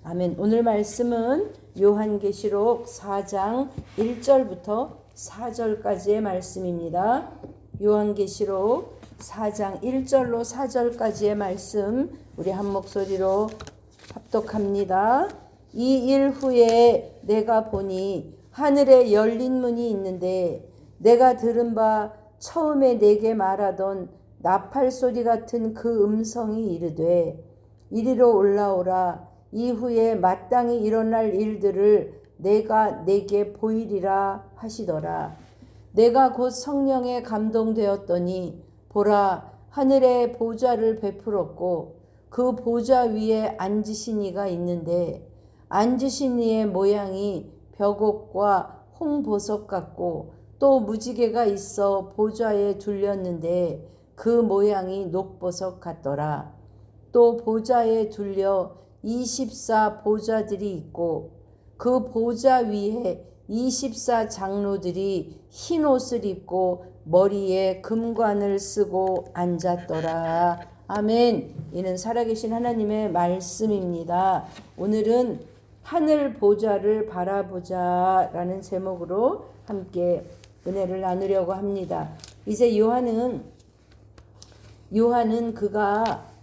아멘. 오늘 말씀은 요한계시록 4장 1절부터 4절까지의 말씀입니다. 요한계시록 4장 1절로 4절까지의 말씀 우리 한 목소리로 합독합니다. 이 일 후에 내가 보니 하늘에 열린 문이 있는데 내가 들은 바 처음에 내게 말하던 나팔 소리 같은 그 음성이 이르되 이리로 올라오라. 이후에 마땅히 일어날 일들을 내가 내게 보이리라 하시더라. 내가 곧 성령에 감동되었더니 보라, 하늘에 보좌를 베풀었고 그 보좌 위에 앉으신 이가 있는데 앉으신 이의 모양이 벽옥과 홍보석 같고 또 무지개가 있어 보좌에 둘렸는데 그 모양이 녹보석 같더라. 또 보좌에 둘려 24 보좌들이 있고 그 보좌 위에 24 장로들이 흰 옷을 입고 머리에 금관을 쓰고 앉았더라. 아멘. 이는 살아계신 하나님의 말씀입니다. 오늘은 하늘 보좌를 바라보자 라는 제목으로 함께 은혜를 나누려고 합니다. 이제 요한은 그가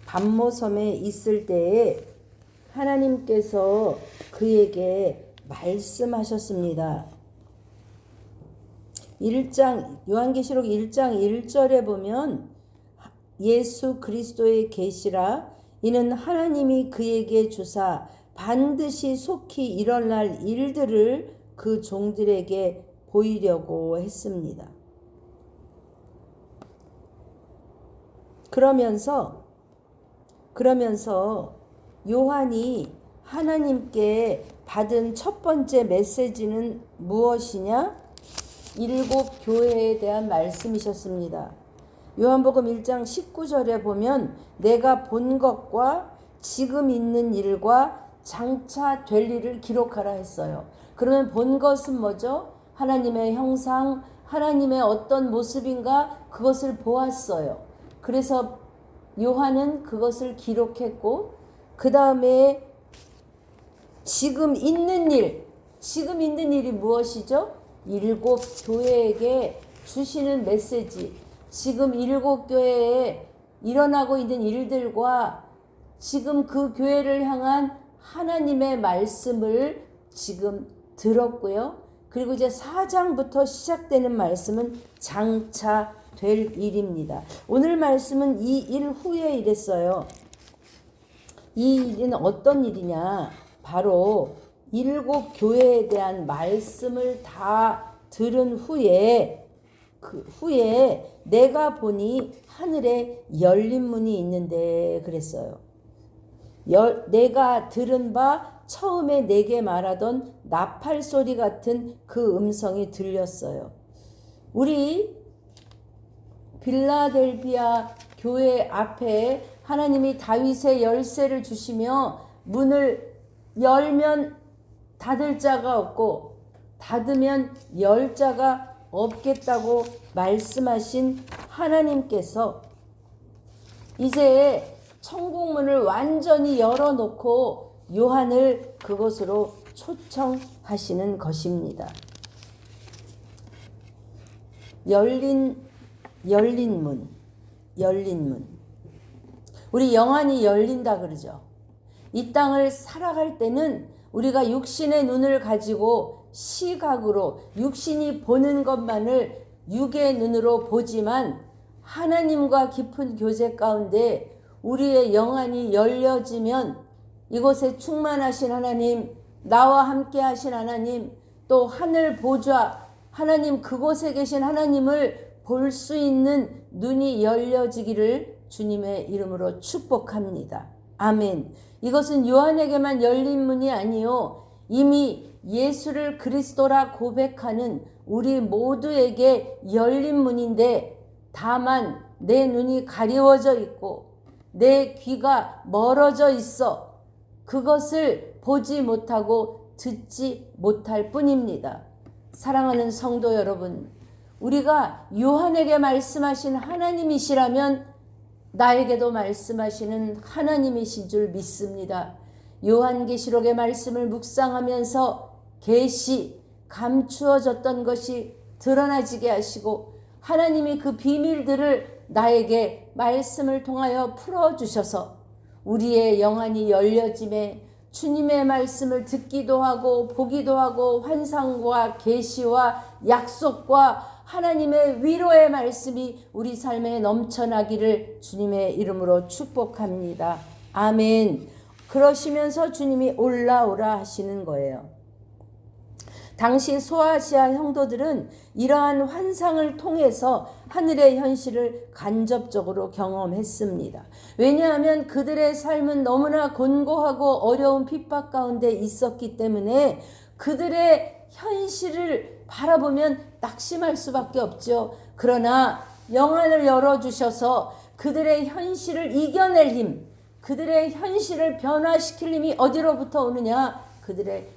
반모섬에 있을 때에 하나님께서 그에게 말씀하셨습니다. 요한계시록 1장 1절에 보면 예수 그리스도의 계시라 이는 하나님이 그에게 주사 반드시 속히 일어날 일들을 그 종들에게 보이려고 했습니다. 그러면서 요한이 하나님께 받은 첫 번째 메시지는 무엇이냐? 7 교회에 대한 말씀이셨습니다. 요한복음 1장 19절에 보면 내가 본 것과 지금 있는 일과 장차 될 일을 기록하라 했어요. 그러면 본 것은 뭐죠? 하나님의 형상, 하나님의 어떤 모습인가 그것을 보았어요. 그래서 요한은 그것을 기록했고 그 다음에 지금 있는 일이 무엇이죠? 7 교회에게 주시는 메시지, 지금 7 교회에 일어나고 있는 일들과 지금 그 교회를 향한 하나님의 말씀을 지금 들었고요. 그리고 이제 4장부터 시작되는 말씀은 장차 될 일입니다. 오늘 말씀은 이 일 후에 이랬어요. 이 일은 어떤 일이냐? 바로 7 교회에 대한 말씀을 다 들은 후에 내가 보니 하늘에 열린 문이 있는데 그랬어요. 내가 들은 바 처음에 내게 말하던 나팔 소리 같은 그 음성이 들렸어요. 우리 빌라델비아 교회 앞에 하나님이 다윗의 열쇠를 주시며 문을 열면 닫을 자가 없고 닫으면 열 자가 없겠다고 말씀하신 하나님께서 이제 천국문을 완전히 열어놓고 요한을 그곳으로 초청하시는 것입니다. 열린 문. 우리 영안이 열린다 그러죠. 이 땅을 살아갈 때는 우리가 육신의 눈을 가지고 시각으로 육신이 보는 것만을 육의 눈으로 보지만 하나님과 깊은 교제 가운데 우리의 영안이 열려지면 이곳에 충만하신 하나님, 나와 함께 하신 하나님, 또 하늘 보좌, 하나님 그곳에 계신 하나님을 볼 수 있는 눈이 열려지기를 주님의 이름으로 축복합니다. 아멘. 이것은 요한에게만 열린 문이 아니요 이미 예수를 그리스도라 고백하는 우리 모두에게 열린 문인데 다만 내 눈이 가리워져 있고 내 귀가 멀어져 있어 그것을 보지 못하고 듣지 못할 뿐입니다. 사랑하는 성도 여러분, 우리가 요한에게 말씀하신 하나님이시라면 나에게도 말씀하시는 하나님이신 줄 믿습니다. 요한계시록의 말씀을 묵상하면서 계시 감추어졌던 것이 드러나지게 하시고 하나님이 그 비밀들을 나에게 말씀을 통하여 풀어주셔서 우리의 영안이 열려짐에 주님의 말씀을 듣기도 하고 보기도 하고 환상과 계시와 약속과 하나님의 위로의 말씀이 우리 삶에 넘쳐나기를 주님의 이름으로 축복합니다. 아멘. 그러시면서 주님이 올라오라 하시는 거예요. 당시 소아시아 성도들은 이러한 환상을 통해서 하늘의 현실을 간접적으로 경험했습니다. 왜냐하면 그들의 삶은 너무나 곤고하고 어려운 핍박 가운데 있었기 때문에 그들의 현실을 바라보면 낙심할 수밖에 없죠. 그러나 영안을 열어주셔서 그들의 현실을 이겨낼 힘, 그들의 현실을 변화시킬 힘이 어디로부터 오느냐? 그들의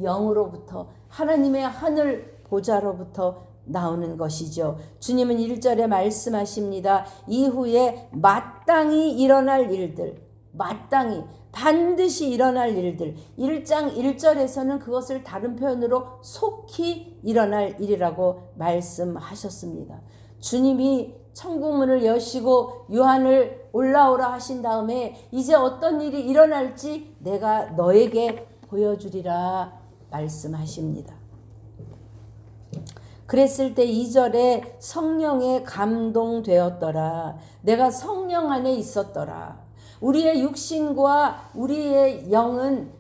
영으로부터, 하나님의 하늘 보좌로부터 나오는 것이죠. 주님은 1절에 말씀하십니다. 이후에 마땅히 일어날 일들, 마땅히 반드시 일어날 일들. 1장 1절에서는 그것을 다른 표현으로 속히 일어날 일이라고 말씀하셨습니다. 주님이 천국문을 여시고 요한을 올라오라 하신 다음에 이제 어떤 일이 일어날지 내가 너에게 보여주리라 말씀하십니다. 그랬을 때 2절에 성령에 감동되었더라. 내가 성령 안에 있었더라. 우리의 육신과 우리의 영은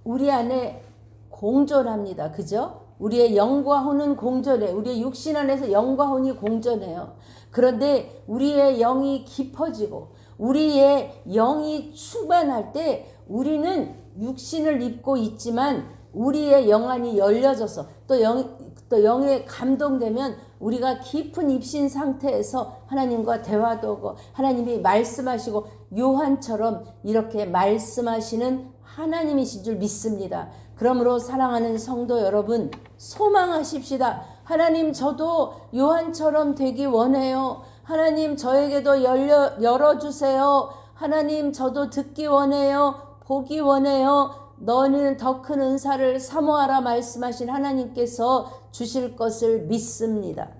우리 안에 공존합니다. 그죠? 우리의 영과 혼은 공존해. 우리의 육신 안에서 영과 혼이 공존해요. 그런데 우리의 영이 깊어지고 우리의 영이 충만할 때 우리는 육신을 입고 있지만 우리의 영안이 열려져서 또 영에 감동되면 우리가 깊은 입신 상태에서 하나님과 대화도 하고 하나님이 말씀하시고 요한처럼 이렇게 말씀하시는 하나님이신 줄 믿습니다. 그러므로 사랑하는 성도 여러분, 소망하십시다. 하나님, 저도 요한처럼 되기 원해요. 하나님, 저에게도 열어주세요. 하나님, 저도 듣기 원해요. 보기 원해요. 너는 더 큰 은사를 사모하라 말씀하신 하나님께서 주실 것을 믿습니다.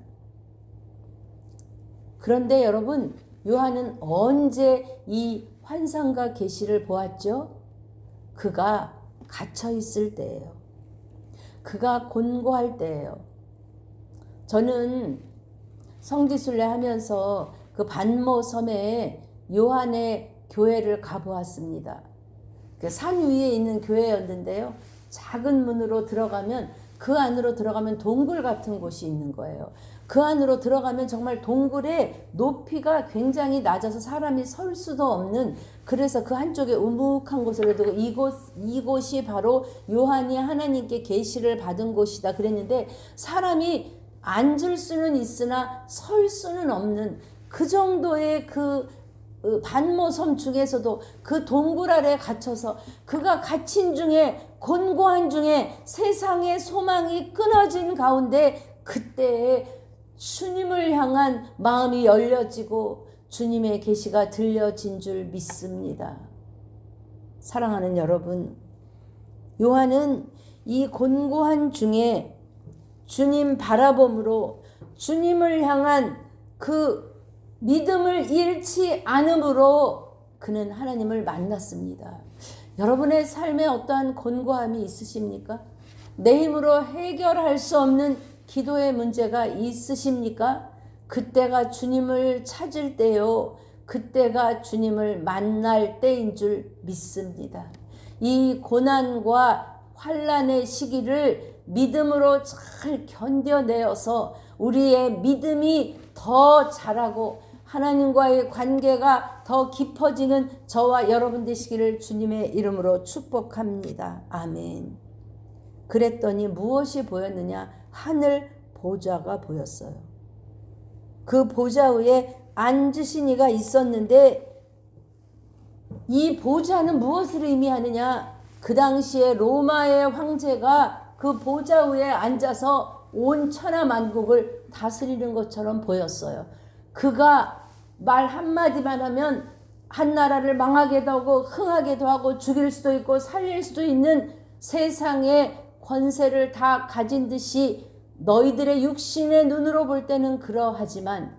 그런데 여러분, 요한은 언제 이 환상과 계시를 보았죠? 그가 갇혀 있을 때예요. 그가 곤고할 때예요. 저는 성지순례 하면서 그 반모 섬에 요한의 교회를 가보았습니다. 그 산 위에 있는 교회였는데요. 작은 문으로 들어가면 그 안으로 들어가면 동굴 같은 곳이 있는 거예요. 그 안으로 들어가면 정말 동굴의 높이가 굉장히 낮아서 사람이 설 수도 없는, 그래서 그 한쪽에 우묵한 곳을 두고 이곳이 바로 요한이 하나님께 계시를 받은 곳이다 그랬는데 사람이 앉을 수는 있으나 설 수는 없는 그 정도의 그 반모섬 중에서도 그 동굴 아래 갇혀서 그가 갇힌 중에 곤고한 중에 세상의 소망이 끊어진 가운데 그때에 주님을 향한 마음이 열려지고 주님의 계시가 들려진 줄 믿습니다. 사랑하는 여러분, 요한은 이 곤고한 중에 주님 바라봄으로 주님을 향한 그 믿음을 잃지 않음으로 그는 하나님을 만났습니다. 여러분의 삶에 어떠한 곤고함이 있으십니까? 내 힘으로 해결할 수 없는 기도의 문제가 있으십니까? 그때가 주님을 찾을 때요. 그때가 주님을 만날 때인 줄 믿습니다. 이 고난과 환난의 시기를 믿음으로 잘 견뎌내어서 우리의 믿음이 더 자라고 하나님과의 관계가 더 깊어지는 저와 여러분 되시기를 주님의 이름으로 축복합니다. 아멘. 그랬더니 무엇이 보였느냐? 하늘 보좌가 보였어요. 그 보좌 위에 앉으신 이가 있었는데 이 보좌는 무엇을 의미하느냐? 그 당시에 로마의 황제가 그 보좌 위에 앉아서 온 천하 만국을 다스리는 것처럼 보였어요. 그가 말 한마디만 하면 한 나라를 망하게도 하고 흥하게도 하고 죽일 수도 있고 살릴 수도 있는 세상의 권세를 다 가진 듯이 너희들의 육신의 눈으로 볼 때는 그러하지만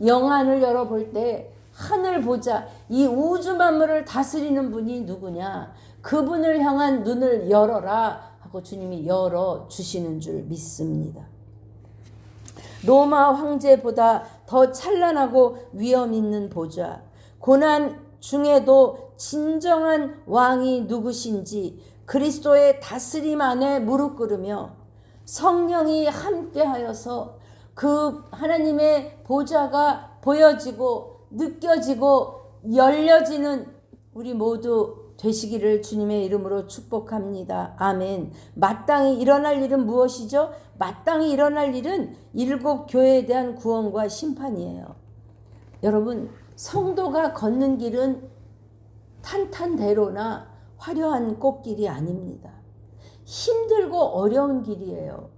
영안을 열어볼 때 하늘 보자, 이 우주 만물을 다스리는 분이 누구냐, 그분을 향한 눈을 열어라 하고 주님이 열어주시는 줄 믿습니다. 로마 황제보다 더 찬란하고 위엄 있는 보좌, 고난 중에도 진정한 왕이 누구신지 그리스도의 다스림 안에 무릎 꿇으며 성령이 함께하여서 그 하나님의 보좌가 보여지고 느껴지고 열려지는 우리 모두 되시기를 주님의 이름으로 축복합니다. 아멘. 마땅히 일어날 일은 무엇이죠? 마땅히 일어날 일은 일곱 교회에 대한 구원과 심판이에요. 여러분, 성도가 걷는 길은 탄탄대로나 화려한 꽃길이 아닙니다. 힘들고 어려운 길이에요.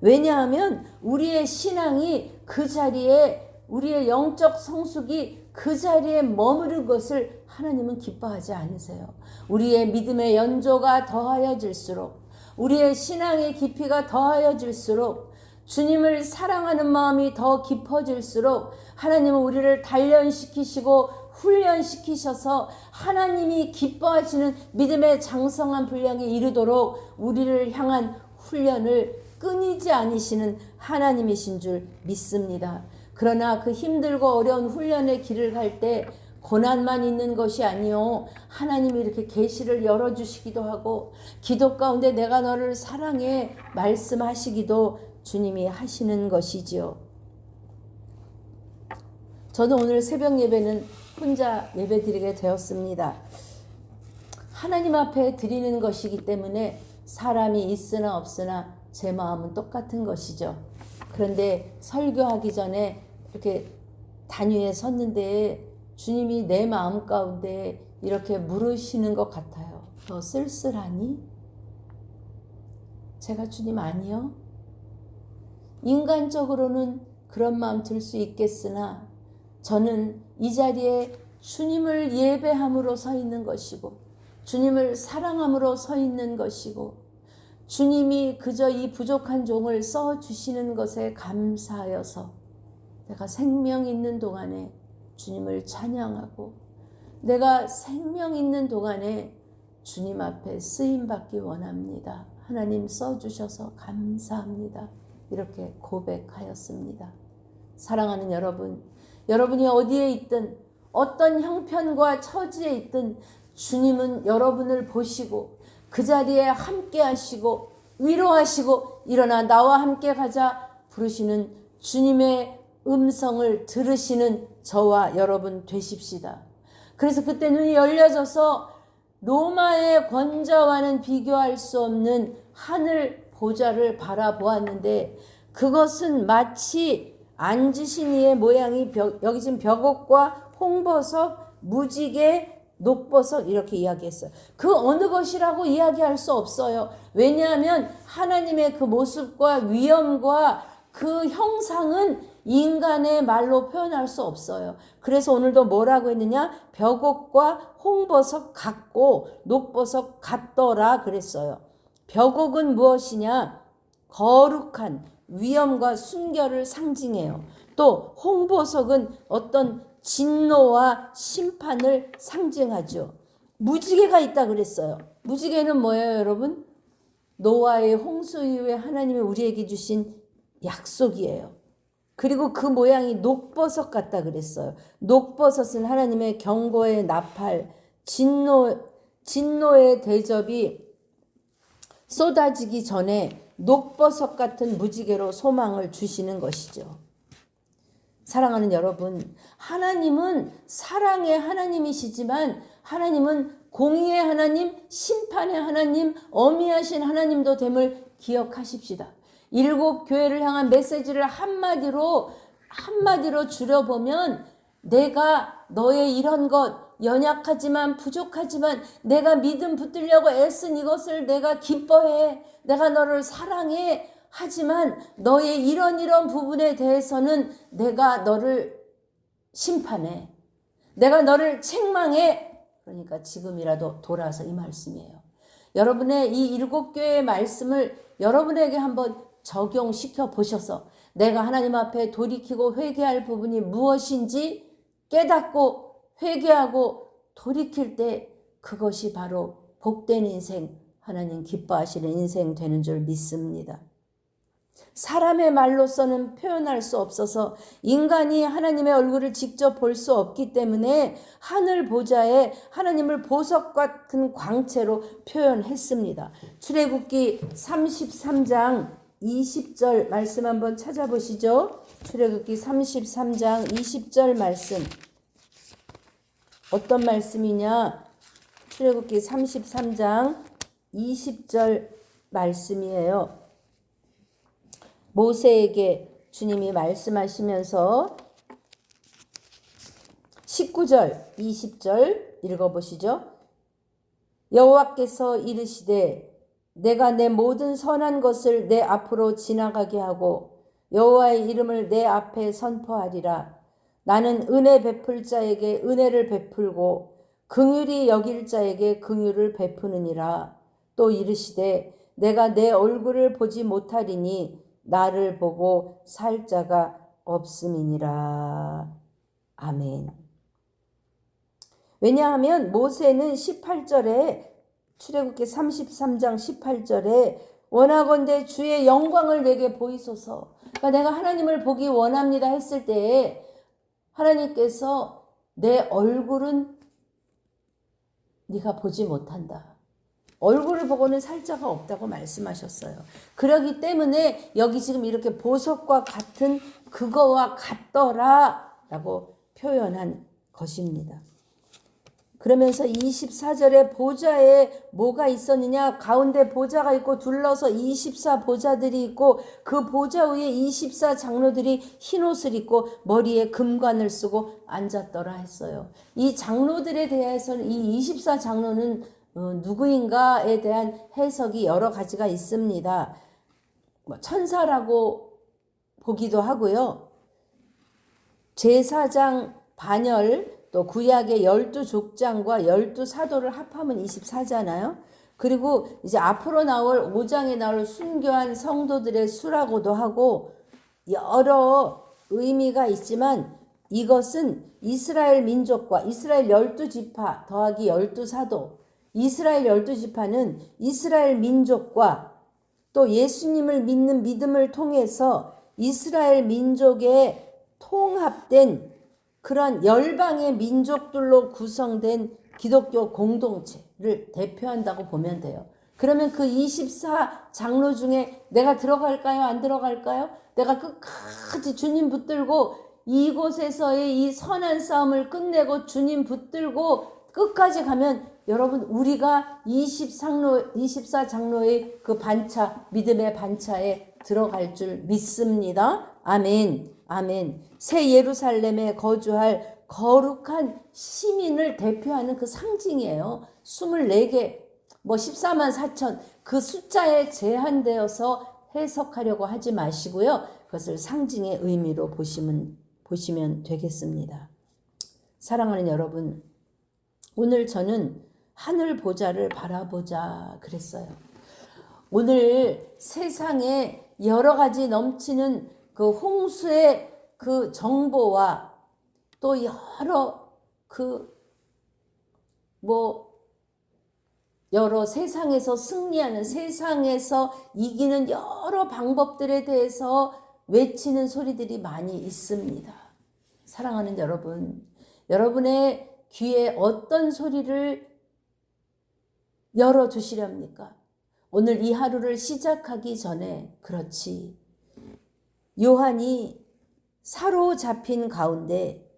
왜냐하면 우리의 신앙이 그 자리에, 우리의 영적 성숙이 그 자리에 머무른 것을 하나님은 기뻐하지 않으세요. 우리의 믿음의 연조가 더하여질수록, 우리의 신앙의 깊이가 더하여질수록, 주님을 사랑하는 마음이 더 깊어질수록 하나님은 우리를 단련시키시고 훈련시키셔서 하나님이 기뻐하시는 믿음의 장성한 분량에 이르도록 우리를 향한 훈련을 끊이지 않으시는 하나님이신 줄 믿습니다. 그러나 그 힘들고 어려운 훈련의 길을 갈 때 고난만 있는 것이 아니요, 하나님이 이렇게 계시를 열어주시기도 하고 기도 가운데 내가 너를 사랑해 말씀하시기도 주님이 하시는 것이지요. 저는 오늘 새벽 예배는 혼자 예배 드리게 되었습니다. 하나님 앞에 드리는 것이기 때문에 사람이 있으나 없으나 제 마음은 똑같은 것이죠. 그런데 설교하기 전에 이렇게 단위에 섰는데 주님이 내 마음 가운데 이렇게 물으시는 것 같아요. 너 쓸쓸하니? 제가 주님 아니요. 인간적으로는 그런 마음 들 수 있겠으나 저는 이 자리에 주님을 예배함으로 서 있는 것이고 주님을 사랑함으로 서 있는 것이고 주님이 그저 이 부족한 종을 써주시는 것에 감사하여서 내가 생명 있는 동안에 주님을 찬양하고 내가 생명 있는 동안에 주님 앞에 쓰임받기 원합니다. 하나님 써주셔서 감사합니다. 이렇게 고백하였습니다. 사랑하는 여러분, 여러분이 어디에 있든 어떤 형편과 처지에 있든 주님은 여러분을 보시고 그 자리에 함께 하시고 위로하시고 일어나 나와 함께 가자 부르시는 주님의 음성을 들으시는 저와 여러분 되십시다. 그래서 그때 눈이 열려져서 로마의 권좌와는 비교할 수 없는 하늘 보좌를 바라보았는데 그것은 마치 앉으신 이의 모양이 여기 지금 벽옥과 홍보석, 무지개, 녹보석 이렇게 이야기했어요. 그 어느 것이라고 이야기할 수 없어요. 왜냐하면 하나님의 그 모습과 위엄과 그 형상은 인간의 말로 표현할 수 없어요. 그래서 오늘도 뭐라고 했느냐? 벽옥과 홍보석 같고 녹보석 같더라 그랬어요. 벽옥은 무엇이냐? 거룩한 위엄과 순결을 상징해요. 또 홍보석은 어떤 진노와 심판을 상징하죠. 무지개가 있다 그랬어요. 무지개는 뭐예요, 여러분? 노아의 홍수 이후에 하나님이 우리에게 주신 약속이에요. 그리고 그 모양이 녹버섯 같다 그랬어요. 녹버섯은 하나님의 경고의 나팔, 진노의 대접이 쏟아지기 전에 녹버섯 같은 무지개로 소망을 주시는 것이죠. 사랑하는 여러분, 하나님은 사랑의 하나님이시지만 하나님은 공의의 하나님, 심판의 하나님, 어미하신 하나님도 됨을 기억하십시다. 일곱 교회를 향한 메시지를 한마디로 줄여보면 내가 너의 이런 것 연약하지만 부족하지만 내가 믿음 붙들려고 애쓴 이것을 내가 기뻐해. 내가 너를 사랑해. 하지만 너의 이런 부분에 대해서는 내가 너를 심판해. 내가 너를 책망해. 그러니까 지금이라도 돌아서 이 말씀이에요. 여러분의 이 7개의 말씀을 여러분에게 한번 적용시켜 보셔서 내가 하나님 앞에 돌이키고 회개할 부분이 무엇인지 깨닫고 회개하고 돌이킬 때 그것이 바로 복된 인생, 하나님 기뻐하시는 인생 되는 줄 믿습니다. 사람의 말로서는 표현할 수 없어서 인간이 하나님의 얼굴을 직접 볼 수 없기 때문에 하늘 보좌에 하나님을 보석 같은 광채로 표현했습니다. 출애굽기 33장 20절 말씀 한번 찾아보시죠. 출애굽기 33장 20절 말씀. 어떤 말씀이냐? 출애굽기 33장 20절 말씀이에요. 모세에게 주님이 말씀하시면서 19절, 20절 읽어보시죠. 여호와께서 이르시되 내가 내 모든 선한 것을 내 앞으로 지나가게 하고 여호와의 이름을 내 앞에 선포하리라. 나는 은혜 베풀 자에게 은혜를 베풀고 긍휼히 여길 자에게 긍휼을 베푸느니라. 또 이르시되 내가 내 얼굴을 보지 못하리니 나를 보고 살 자가 없음이니라. 아멘. 왜냐하면 모세는 18절에 출애굽기 33장 18절에 원하건대 주의 영광을 내게 보이소서. 그러니까 내가 하나님을 보기 원합니다 했을 때에 하나님께서 내 얼굴은 네가 보지 못한다. 얼굴을 보고는 살 자가 없다고 말씀하셨어요. 그러기 때문에 여기 지금 이렇게 보석과 같은 그거와 같더라 라고 표현한 것입니다. 그러면서 24절에 보좌에 뭐가 있었느냐? 가운데 보좌가 있고 둘러서 24보좌들이 있고 그 보좌 위에 24장로들이 흰옷을 입고 머리에 금관을 쓰고 앉았더라 했어요. 이 장로들에 대해서는 이 24장로는 누구인가에 대한 해석이 여러 가지가 있습니다. 천사라고 보기도 하고요. 제사장 반열 또 구약의 12족장과 12사도를 합하면 24잖아요. 그리고 이제 앞으로 나올 5장에 나올 순교한 성도들의 수라고도 하고 여러 의미가 있지만 이것은 이스라엘 민족과 이스라엘 12지파 더하기 12사도 이스라엘 12지파는 이스라엘 민족과 또 예수님을 믿는 믿음을 통해서 이스라엘 민족의 통합된 그런 열방의 민족들로 구성된 기독교 공동체를 대표한다고 보면 돼요. 그러면 그 24장로 중에 내가 들어갈까요? 안 들어갈까요? 내가 끝까지 주님 붙들고 이곳에서의 이 선한 싸움을 끝내고 주님 붙들고 끝까지 가면 여러분 우리가 24장로의 그 반차, 믿음의 반차에 들어갈 줄 믿습니다. 아멘. 아멘. 새 예루살렘에 거주할 거룩한 시민을 대표하는 그 상징이에요. 24개, 14만 4천 그 숫자에 제한되어서 해석하려고 하지 마시고요. 그것을 상징의 의미로 보시면 되겠습니다. 사랑하는 여러분, 오늘 저는 하늘 보좌를 바라보자 그랬어요. 오늘 세상에 여러 가지 넘치는 그 홍수의 그 정보와 또 여러 여러 세상에서 승리하는 세상에서 이기는 여러 방법들에 대해서 외치는 소리들이 많이 있습니다. 사랑하는 여러분, 여러분의 귀에 어떤 소리를 열어두시렵니까? 오늘 이 하루를 시작하기 전에 그렇지. 요한이 사로잡힌 가운데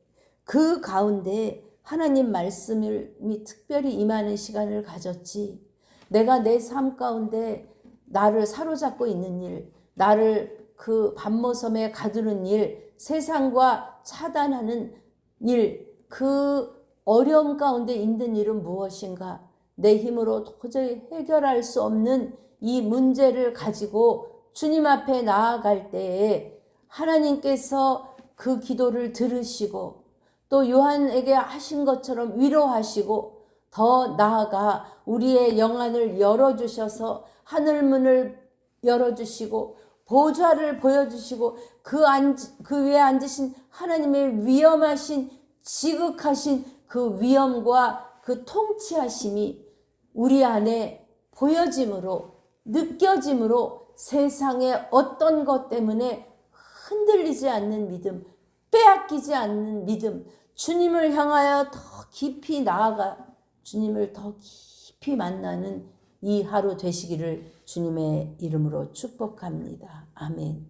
그 가운데 하나님 말씀이 특별히 임하는 시간을 가졌지. 내가 내 삶 가운데 나를 사로잡고 있는 일, 나를 그 밤모섬에 가두는 일, 세상과 차단하는 일, 그 어려움 가운데 있는 일은 무엇인가? 내 힘으로 도저히 해결할 수 없는 이 문제를 가지고 주님 앞에 나아갈 때에 하나님께서 그 기도를 들으시고 또 요한에게 하신 것처럼 위로하시고 더 나아가 우리의 영안을 열어주셔서 하늘문을 열어주시고 보좌를 보여주시고 그 위에 앉으신 하나님의 위엄하신 지극하신 그 위엄과 그 통치하심이 우리 안에 보여짐으로 느껴짐으로 세상의 어떤 것 때문에 흔들리지 않는 믿음, 빼앗기지 않는 믿음, 주님을 향하여 더 깊이 나아가 주님을 더 깊이 만나는 이 하루 되시기를 주님의 이름으로 축복합니다. 아멘.